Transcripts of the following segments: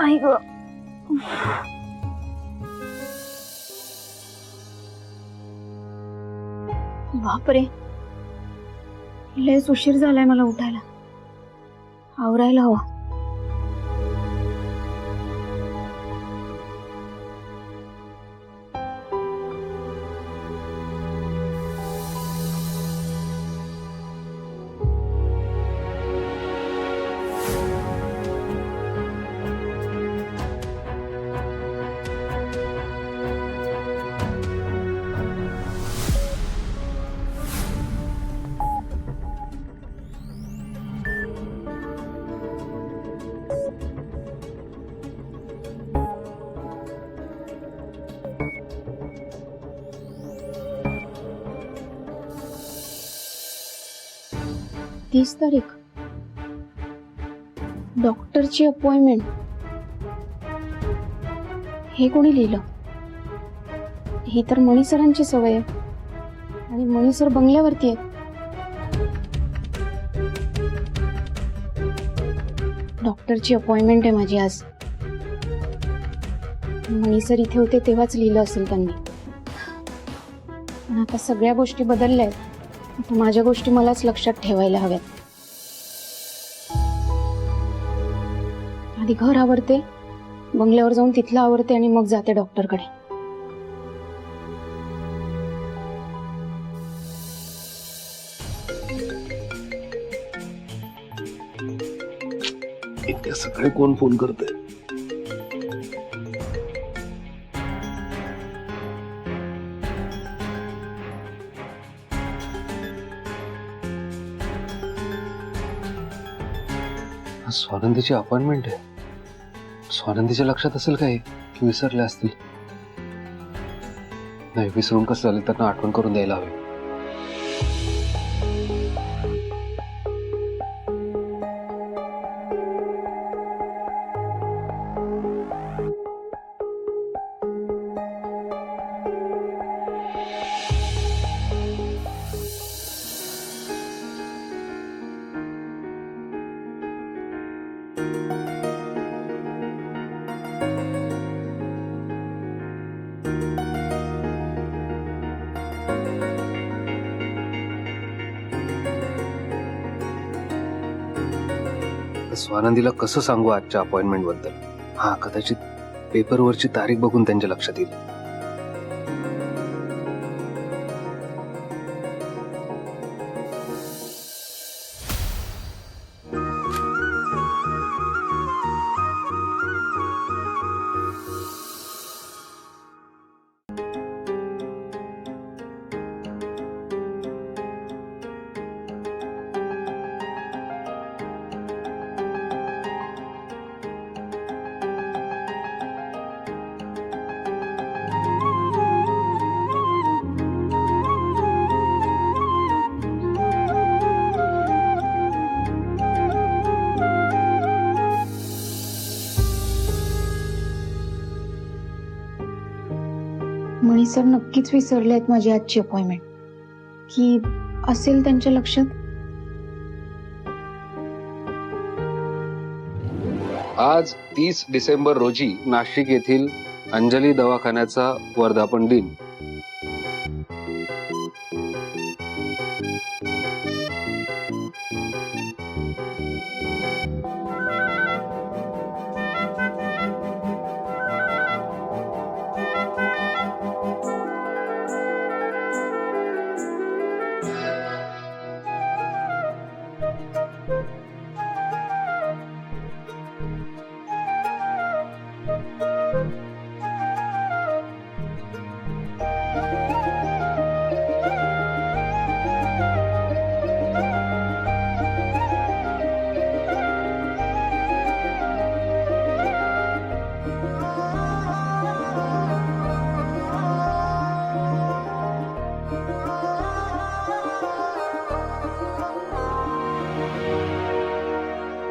आई ग, बापरे, लयच उशीर झालाय मला उठायला. आवरायला हवा. तीस तारीख, डॉक्टरची अपॉइंटमेंट. हे कोणी लिहिलं? ही तर मणी सरांची सवय आहे आणि मणी सर बंगल्यावरती आहेत. डॉक्टरची अपॉइंटमेंट आहे माझी आज. मणी सर इथे होते तेव्हाच लिहिलं असेल त्यांनी. पण आता सगळ्या गोष्टी बदलल्या आहेत. आता माझ्या गोष्टी मलाच लक्षात ठेवायला हव्यात. आधी घर आवरते, बंगल्यावर जाऊन तिथलं आवरते आणि मग जाते डॉक्टरकडे. इतके सगळे कोण फोन करते? स्वानंदीची अपॉइंटमेंट आहे. स्वानंदीच्या लक्षात असेल काय की विसरले असतील? नाही, विसरून कसं झालं, त्यांना आठवण करून द्यायला हवी. स्वानंदीला कसं सांगू आजच्या अपॉइंटमेंट बद्दल? हा, कदाचित पेपरवरची तारीख बघून त्यांच्या लक्षात येईल. मणी सर नक्कीच विसरले आहेत माझी आजची अपॉइंटमेंट, की असेल त्यांच्या लक्षात. आज 30 डिसेंबर रोजी नाशिक येथील अंजली दवाखान्याचा वर्धापन दिन.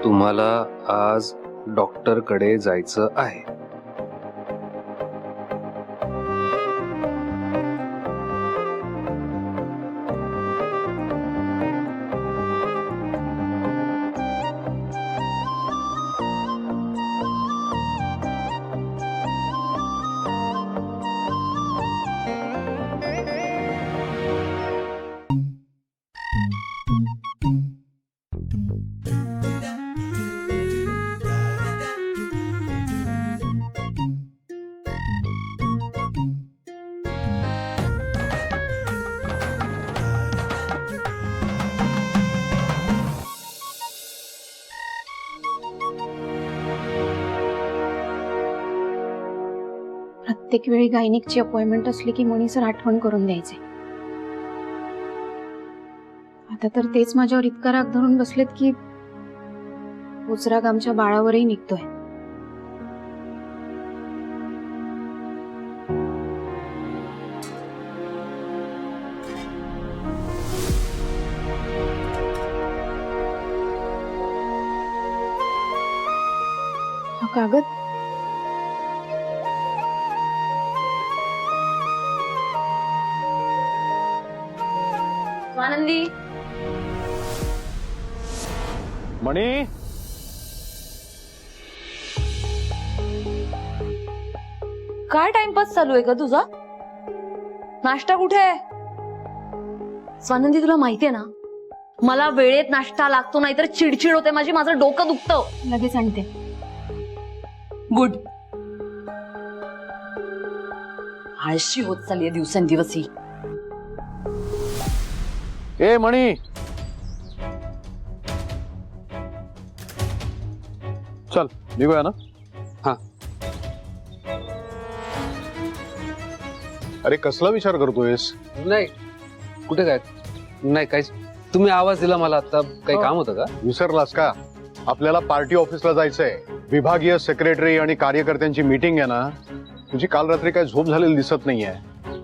तुम्हाला आज डॉक्टरकडे जायचं आहे. प्रत्येक वेळी गायनिकची अपॉइंटमेंट असली की मणी सर आठवण करून द्यायचे. आता तर तेच माझ्यावर इतका राग धरून बसलेत की उजराग आमच्या बाळावरही निघतोय. हा कागद स्वानंदी, मणी, काय टाइमपास चालू आहे का तुझा? नाश्ता कुठे आहे? स्वानंदी, तुला माहितीये ना, मला वेळेत नाश्ता लागतो, नाहीतर चिडचिड होते माझी, माझं डोकं दुखतं. लगेच आणते. गुड. आळशी होत चाललीये दिवसेंदिवस ही. ए मणी, चल निघूया ना. हा. अरे कसला विचार करतोयस? नाही, कुठे काय नाही, काहीच. तुम्ही आवाज दिला मला आता, काही काम होतं का? विसरलास का? आपल्याला पार्टी ऑफिसला जायचंय. विभागीय सेक्रेटरी आणि कार्यकर्त्यांची मीटिंग आहे ना. तुझी काल रात्री काय झोप झालेली दिसत नाहीये.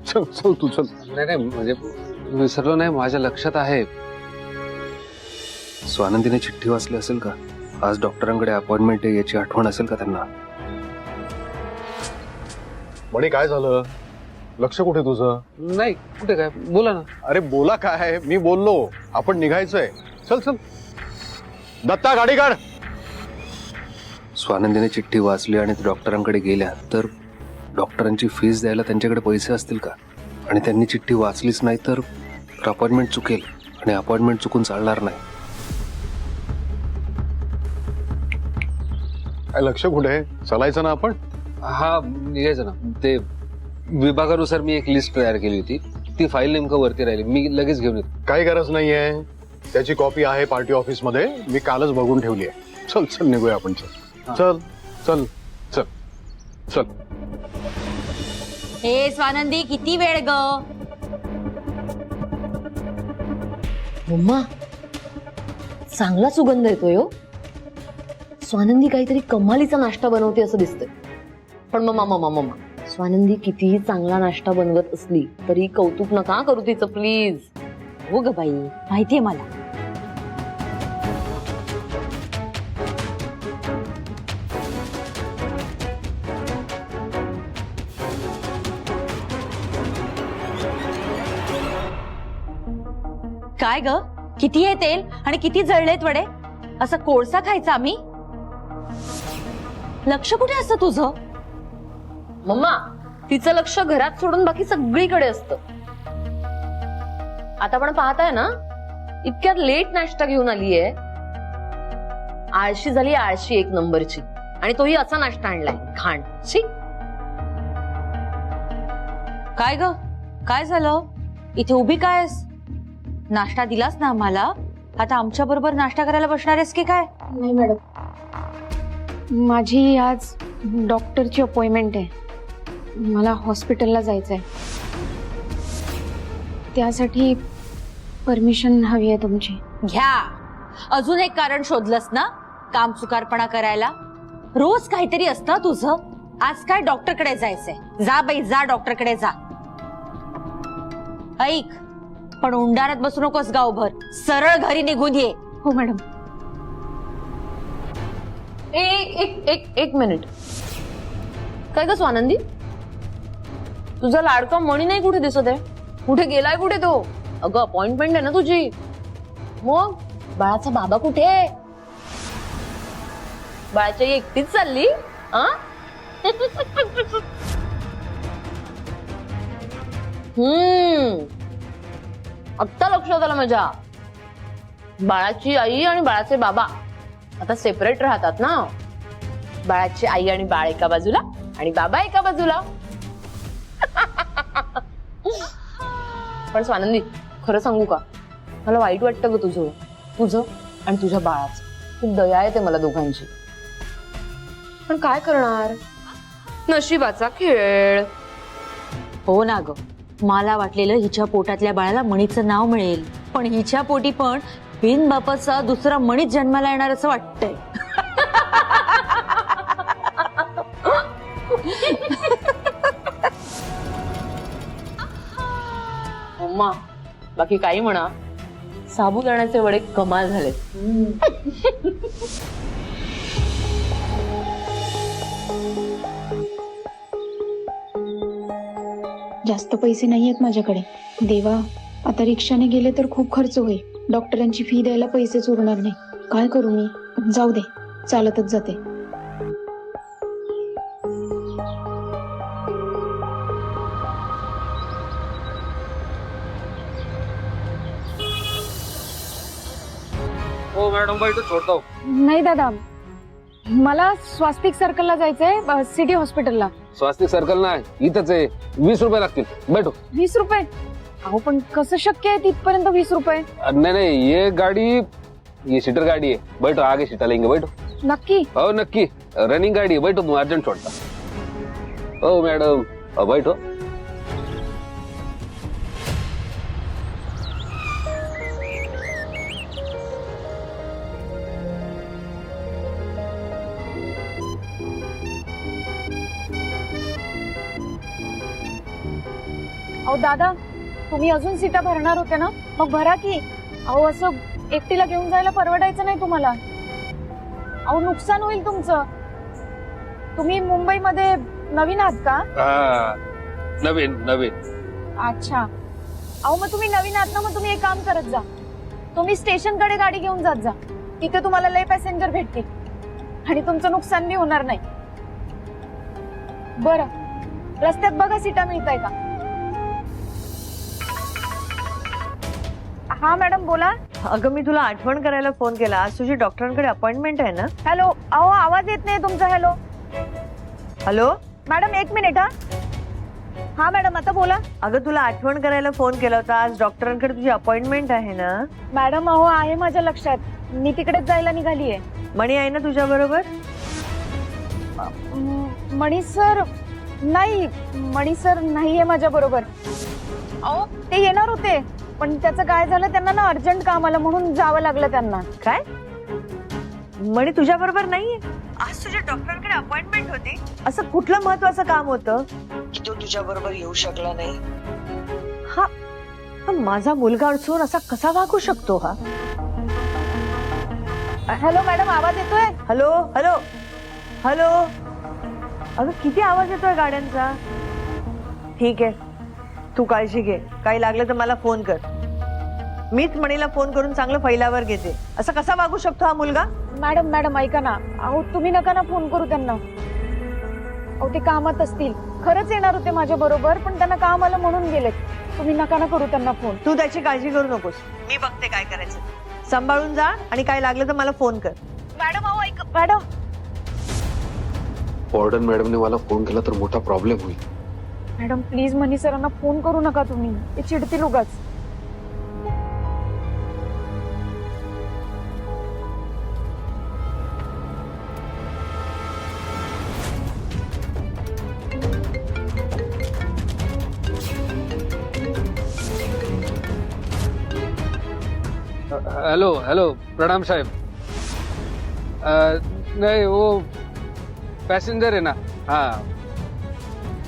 चल चल तू चल. नाही म्हणजे विसरलो नाही, माझ्या लक्षात आहे. स्वानंदीने चिठ्ठी वाचली असेल का? आज डॉक्टरांकडे अपॉइंटमेंट आहे याची आठवण असेल का त्यांना? मणी, काय झालं? लक्ष कुठे तुझं? नाही, कुठे काय, बोला ना. अरे बोला काय, मी बोललो आपण निघायचंय. चल चल. दत्ता, गाडी काढ. स्वानंदीने चिठ्ठी वाचली आणि डॉक्टरांकडे गेल्या तर डॉक्टरांची फीस द्यायला त्यांच्याकडे पैसे असतील का? आणि त्यांनी चिठ्ठी वाचलीच नाही तर अपॉइंटमेंट चुकेल आणि अपॉइंटमेंट चुकून चालणार नाही. काय लक्ष कुठे? चालायचं ना आपण. हा, निघायचं ना. ते विभागानुसार मी एक लिस्ट तयार केली होती, ती फाईल नेमकं वरती राहिली, मी लगेच घेऊन येतो. काही गरज नाहीये, त्याची कॉपी आहे पार्टी ऑफिस मध्ये, मी कालच बघून ठेवली आहे. चल चल निघूया आपण. चल चल चल चल चल. हे स्वानंदी, किती वेळ ग? मम्मा, चांगला सुगंध येतोय हो. स्वानंदी काहीतरी कमालीचा नाश्ता बनवते असं दिसतंय. पण मम्मा, स्वानंदी कितीही चांगला नाश्ता बनवत असली तरी कौतुक नका करू तिचं, प्लीज. हो ग बाई, माहितीये मला. काय ग, किती आहे तेल आणि किती जळलेत वडे? असं कोळसा खायचा आम्ही? लक्ष कुठे असतं तुझं? मम्मा, तिचं लक्ष घरात सोडून बाकी सगळीकडे असतं. आता पण पाहताय ना, इतक्यात लेट नाश्ता घेऊन आलीये. आळशी झाली, आळशी एक नंबरची. आणि तोही असा नाश्ता आणलाय, घाण. शी. काय ग, काय झालं? इथे उभी कायस? नाश्ता दिलास ना आम्हाला, आता आमच्या बरोबर नाश्ता करायला बसणार आहेस की काय? नाही मॅडम, माझी आज डॉक्टरची अपॉइंटमेंट आहे. मला हॉस्पिटलला जायचंय. त्यासाठी परमिशन हवी आहे तुमची. घ्या. अजून एक कारण शोधलंस ना काम चुकारपणा करायला? रोज काहीतरी असतं तुझं. आज काय डॉक्टरकडे जायचंय? जा बाई, जा डॉक्टरकडे जा. ऐक, पण उंडारात बसू नकोस गावभर. सरळ घरी निघून ये. हो मॅडम. एक मिनिट. काय ग स्वानंदी, तुझा लाडका मणी नाही कुठे दिसत आहे? कुठे गेलाय कुठे तो? अगं अपॉइंटमेंट आहे ना तुझी. मग बाळाचा बाबा कुठे? बाळाची एकटीच चालली? आत्ता लक्षात आलं माझ्या. बाळाची आई आणि बाळाचे बाबा आता सेपरेट राहतात ना. बाळाची आई आणि बाळ एका बाजूला आणि बाबा एका बाजूला. पण स्वानंदी, खरं सांगू का, मला वाईट वाटतं ग तुझं आणि तुझ्या बाळाचं. खूप दया येते मला दोघांची. पण काय करणार, नशिबाचा खेळ. हो ना ग, मला वाटलेलं हिच्या पोटातल्या बाळाला मणीचं नाव मिळेल, पण हिच्या पोटी पण बिन बापाचा दुसरा मणीच जन्माला येणार असं वाटतंय. उम्मा, बाकी काही म्हणा, साबुदाण्याचे वडे कमाल झाले. जास्त पैसे नाही आहेत माझ्याकडे. देवा, आता रिक्षाने गेले तर खूप खर्च होईल. डॉक्टरांची फी द्यायला पैसेच उरणार नाही. काय करू मी? जाऊ दे, चालतच जाते. हो मॅडम बाई, तो छोडतो. नाही दादा, मला स्वास्तिक सर्कलला जायचंय, सिटी हॉस्पिटलला. स्वास्तिक सर्कल नाही, इथंच आहे. 20 रुपये लागतील, बैठो. 20 रुपये? अहो पण कसं शक्य आहे तिथपर्यंत 20 रुपये? नहीं नहीं, ये गाड़ी ये सीटर गाड़ी है, बैठो. आगे सीटा लेंगे, बैठो. नक्की? हो नक्की, रनिंग गाड़ी है, बैठो. तुम अर्जेंट छोड़ता. हो मैडम, बैठो. अहो दादा, तुम्ही अजून सीटा भरणार होते ना, मग भरा की. अहो असं एकटीला घेऊन जायला परवडायचं नाही तुम्हाला. अहो नुकसान होईल तुमचं. तुम्ही मुंबईमध्ये नवीन आहात का? नवीन नवीन. अच्छा. अहो मग तुम्ही नवीन आहात ना, मग तुम्ही एक काम करत जा, तुम्ही स्टेशन कडे गाडी घेऊन जात जा. तिथे तुम्हाला लय पॅसेंजर भेटतील आणि तुमचं नुकसान बी होणार नाही. बरं, रस्त्यात बघा सीटा मिळताय का. हा मॅडम बोला. अगं मी तुला आठवण करायला फोन केला. आज तुझी डॉक्टरांकडे अपॉइंटमेंट आहे ना? हॅलो. अहो आवाज येत नाही तुमचा. हॅलो हॅलो मॅडम, एक मिनिट. हा मॅडम, आता बोला. अगं तुला आठवण करायला फोन केला होता. आज डॉक्टरांकडे तुझी अपॉइंटमेंट आहे ना? मॅडम अहो आहे माझ्या लक्षात, मी तिकडेच जायला निघालीये. मणी आहे ना तुझ्या बरोबर? मणी सर नाही, मणी सर नाहीये माझ्या बरोबर. अहो ते येणार होते, पण त्याचं काय झालं, त्यांना ना अर्जंट काम आलं म्हणून जावं लागलं त्यांना. काय? मणी तुझ्या बरोबर नाहीये? आज तुझ्या डॉक्टरांकडे अपॉइंटमेंट होती. असं कुठलं महत्वाचं काम होतं की तो तुझ्या बरोबर येऊ शकला नाही? हा माझा मुलगा अडसून असा कसा वागू शकतो हा? हॅलो मॅडम, आवाज येतोय? Hello hello hello. अगं किती आवाज येतोय गाड्यांचा. ठीक आहे, तू काळजी घे. काही लागलं तर मला फोन कर. मीच मणीला फोन करून चांगलं फैलावर घेते. असं कसा वागू शकतो हा मुलगा? मॅडम मॅडम ऐका ना. अहो तुम्ही नका ना फोन करू त्यांना. अहो ते कामात असतील, खरंच येणार होते माझ्या बरोबर, पण त्यांना काम आलं म्हणून गेलेत. तुम्ही नका ना करू त्यांना फोन. तू त्याची काळजी करू नकोस, मी बघते काय करायचं. सांभाळून जा आणि काय लागलं तर मला फोन कर. मॅडम अहो ऐक. मॅडम वॉर्डन मॅडमने मला फोन केला तर मोठा प्रॉब्लेम होईल. मॅडम प्लीज मनी सरांना फोन करू नका तुम्ही, ते चिडतील उगाच. हेलो हेलो, प्रणाम साहब. नहीं वो पैसेंजर है ना. हाँ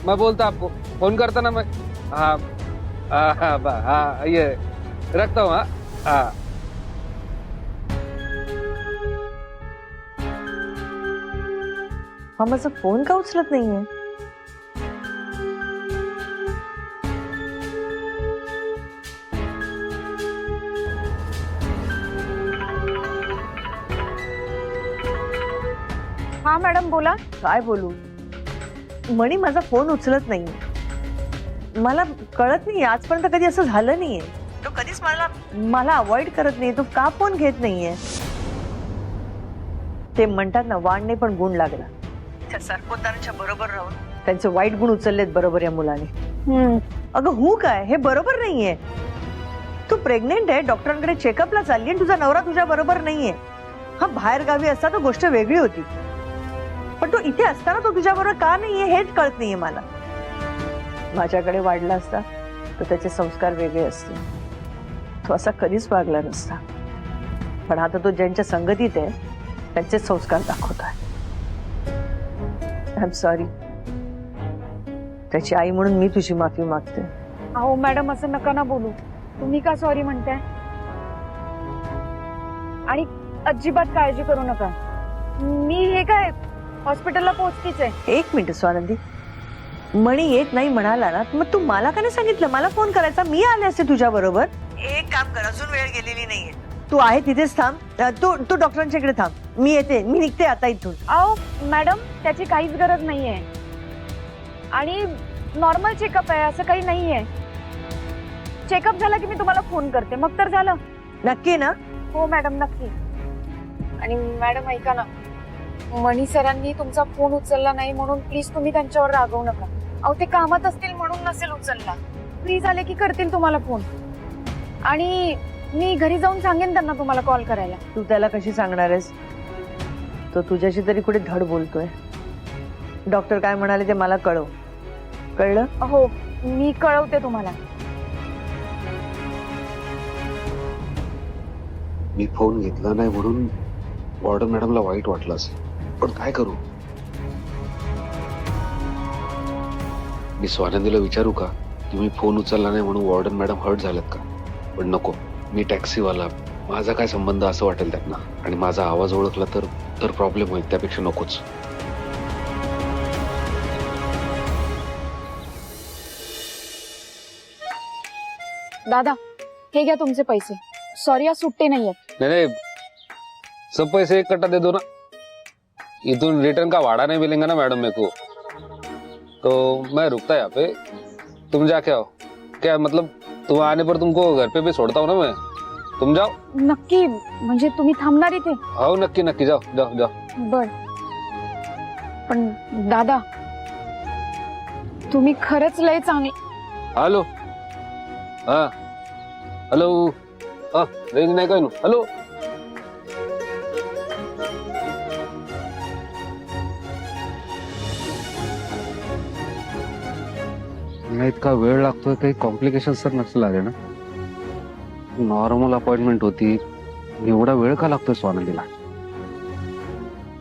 मैं बोलता आपको, फोन करता ना मैं. हाँ हाँ ये रखता हूँ. हाँ हा माझा फोन का उचलत नाहीये? हा मॅडम बोला. काय बोलू? मणी माझा फोन उचलत नाही. मला कळत नाही, आजपर्यंत कधी असं झालं नाहीये. तो कधीच मला अवॉइड करत नाही. तो का फोन घेत नाहीये? ते म्हणतात ना, वाण नाही पण गुण लागला. त्या सरपोतदारांच्या बरोबर राहून त्यांचे वाईट गुण उचललेत बरोबर या मुलाने. अगं हू काय, हे बरोबर नाहीये. तू प्रेग्नेंट आहे, डॉक्टरांकडे चेकअपला चालली आणि तुझा नवरा तुझ्या बरोबर नाहीये. हा बाहेर गावी असता तर गोष्ट वेगळी होती. पण तो इथे असताना तो तुझ्याबरोबर का नाहीये हेच कळत नाहीये मला. माझ्याकडे वाढला असता तर त्याचे संस्कार वेगळे असते. तो असा कधीच वागला नसता. पण आता तो ज्यांच्या संगतीत आहे त्यांचे संस्कार दाखवतोय. I am sorry. त्याची आई म्हणून मी तुझी माफी मागते. अहो मॅडम असं नका ना बोलू. तुम्ही का सॉरी म्हणताय? आणि अजिबात काळजी करू नका. मी हे काय हॉस्पिटलला पोहोचतीच आहे. एक मिनिट स्वानंदी, मणी येत नाही म्हणाला ना, मग तू मला का नाही सांगितलं? मला फोन करायचा, मी आले असते तुझ्या बरोबर. एक काम कर, अजून वेळ गेलेली नाहीये. तू आहे तिथेच थांब. तू डॉक्टरांच्या इकडे थांब. मी येते, मी निघते आता इथून. अहो मॅडम त्याची काहीच गरज नाहीये आणि नॉर्मल चेकअप आहे, असं काही नाहीये. चेकअप झाला की मी तुम्हाला फोन करते, मग तर झालं. नक्की ना? हो मॅडम नक्की. आणि मॅडम ऐका ना, मणी सरांनी तुमचा फोन उचलला नाही म्हणून प्लीज तुम्ही त्यांच्यावर रागवू नका. अहो ते कामात असतील म्हणून नसेल उचलला. प्लीज आले की करतील तुम्हाला फोन. आणि मी घरी जाऊन सांगेन त्यांना तुम्हाला कॉल करायला. तू त्याला कशी सांगणार आहेस? तो तुझ्याशी तरी कुठे धड बोलतोय. डॉक्टर काय म्हणाले ते मला कळव. कळलं? हो मी कळवते तुम्हाला. मी फोन घेतला नाही म्हणून वॉर्डन मॅडमला वाईट वाटलं असेल, पण काय करू? मी स्वानंदीला विचारू का की मी फोन उचलला नाही म्हणून वॉर्डन मॅडम हर्ट झाल्यात का? पण नको, मी टॅक्सीवाला, माझा काय संबंध असं वाटेल त्यांना. आणि माझा आवाज ओळखला तर प्रॉब्लेम होईल. त्यापेक्षा नकोच. दादा हे घ्या तुमचे पैसे. सॉरी आज सुट्टे नाहीयेत. नहीं नहीं, सब पैसे एक कट्टा दे दो ना. इधर रिटर्न का भाड़ा नहीं मिलेगा ना मैडम मेरे को, तो मैं रुकता यहाँ पे, तुम जाके आओ. क्या मतलब तुम आने पर तुमको घर पे भी छोड़ता हूँ ना मैं. तुम जाओ. नक्की म्हणजे तुम्ही थांबणार इथे? हो नक्की नक्की, जाओ जाओ जाओ. बर. पण दादा तुम्ही खरंच लय चांगले. हॅलो. हा हॅलो. हा रेंज नाही काय. हॅलो. इतका वेळ लागतोय, काही कॉम्प्लिकेशन्स तर नसेल आले ना? नॉर्मल अपॉइंटमेंट होती, एवढा वेळ का लागतोय स्वानंदीला?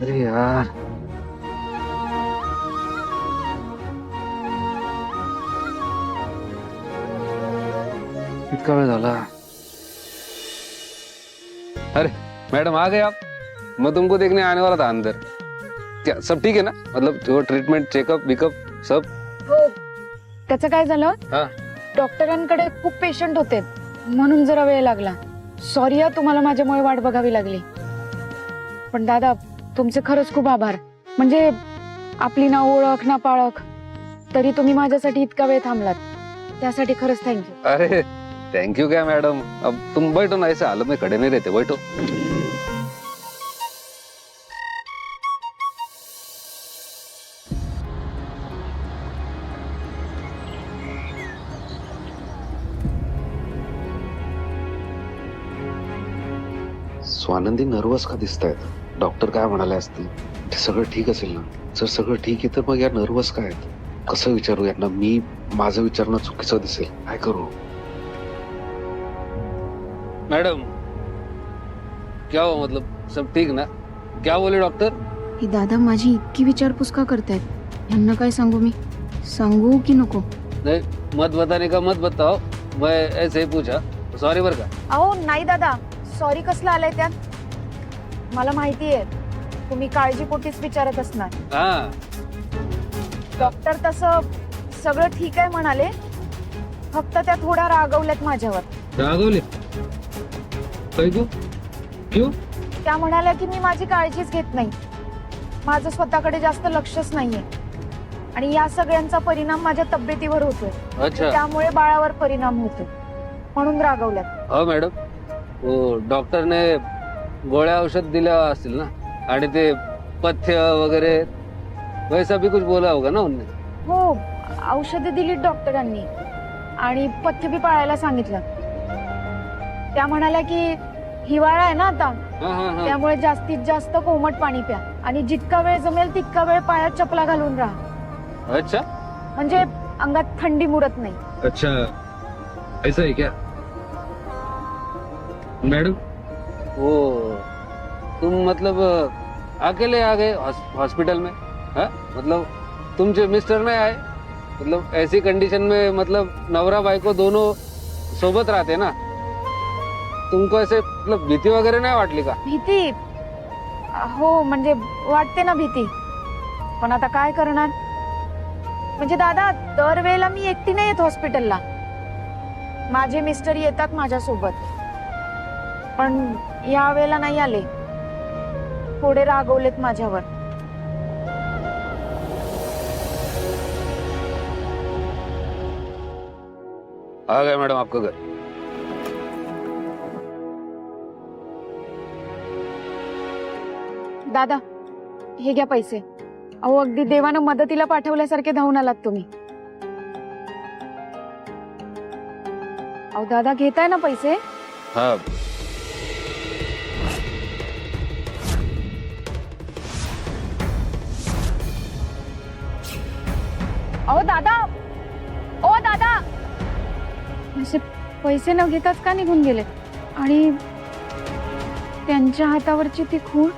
अरे यार. इतका वेळ झाला. अरे मैडम आ गए आप. मैं तुमको देखने आने वाला था अंदर. क्या सब ठीक है ना? मतलब जो ट्रीटमेंट चेकअप विकअप सब. हो त्याचं काय झालं, हा. डॉक्टरांकडे खूप पेशंट होते म्हणून जरा वेळ लागला. सॉरी तुम्हाला माझ्यामुळे वाट बघावी लागली. पण दादा तुमचे खरंच खूप आभार. म्हणजे आपली ना ओळख ना पाळख तरी तुम्ही माझ्यासाठी इतका वेळ थांबलात, त्यासाठी खरंच थँक्यू. अरे थैंक यू क्या मैडम. अब तुम बैठो ना, ऐसे हालत में खड़े नहीं रहते, बैठो. स्वानंदी नर्वस का दिसतायत? डॉक्टर काय म्हणाले असतील? ते सगळं ठीक असेल ना? जर सगळं ठीक आहे तर मग या नर्वस काय आहेत? कसं विचारू यांना? मी माझं विचारणं चुकीचं दिसेल. काय करू? मैडम क्या हुआ, मतलब सब ठीक ना? क्या बोले डॉक्टर? ही दादा माझी इतकी विचारपूस का करतायत? यांना काय सांगू मी? सांगू की नको? नहीं मत बताने का मत बताओ, मैं ऐसे ही पूछा. सॉरी बर का. अहो नाही दादा, सॉरी कसलं आलंय त्यात? मला माहितीये तुम्ही काळजीपोटीच विचारत असणार. हाँ डॉक्टर तसं सगळं ठीक आहे म्हणाले, फक्त त्या थोड्या रागवल्यात माझ्यावर. रागवले? क्यों क्यों? त्या म्हणाल्या की मी माझी काळजीच घेत नाही, माझं स्वतःकडे जास्त लक्षच नाहीये आणि या सगळ्यांचा परिणाम माझ्या तब्येतीवर होतोय. अच्छा. त्यामुळे बाळावर परिणाम होतोय म्हणून रागवल्यात. हो मॅडम, वो डॉक्टर ने गोळ्या औषध दिल्या असतील ना, आणि ते पथ्य वगैरे वैसा भी कुछ बोला होगा ना उनने. हो औषधे दिली डॉक्टरांनी आणि पथ्य बी पाळायला सांगितलं. त्या म्हणाल्या की हिवाळा आहे ना आता, हाँ हाँ हाँ. त्यामुळे जास्तीत जास्त कोमट पाणी प्या आणि जितका वेळ जमेल तितका वेळ पायात चपला घालून राहा, अच्छा म्हणजे अंगात थंडी मुरत नाही. अच्छा, ऐसा है क्या मैडम? वो तुम मतलब अकेले आ गए हॉस्पिटल में? हाँ? मतलब तुमचे मिस्टर नहीं आए? मतलब ऐसी कंडीशन में मतलब नवरा बायको दोनों सोबत राहते ना, तुमको ऐसे मतलब भीती वगैरे नाही वाटली का? भीती? हो म्हणजे वाटते ना भीती, पण आता काय करणार. म्हणजे दादा, दरवेळेला मी एकटी नाही येत हॉस्पिटलला, माझे मिस्टर येतात माझ्यासोबत, पण या वेळेला नाही आले. थोडे रागवलेत माझ्यावर. आ गए मैडम आपका घर. दादा, हे घ्या पैसे. अहो, अगदी देवानं मदतीला पाठवल्यासारखे धावून आलात तुम्ही. अहो दादा, घेताय ना पैसे? हाँ अहो दादा, ओ दादा, असे पैसे न घेताच का निघून गेले? आणि त्यांच्या हातावरची ती खूण?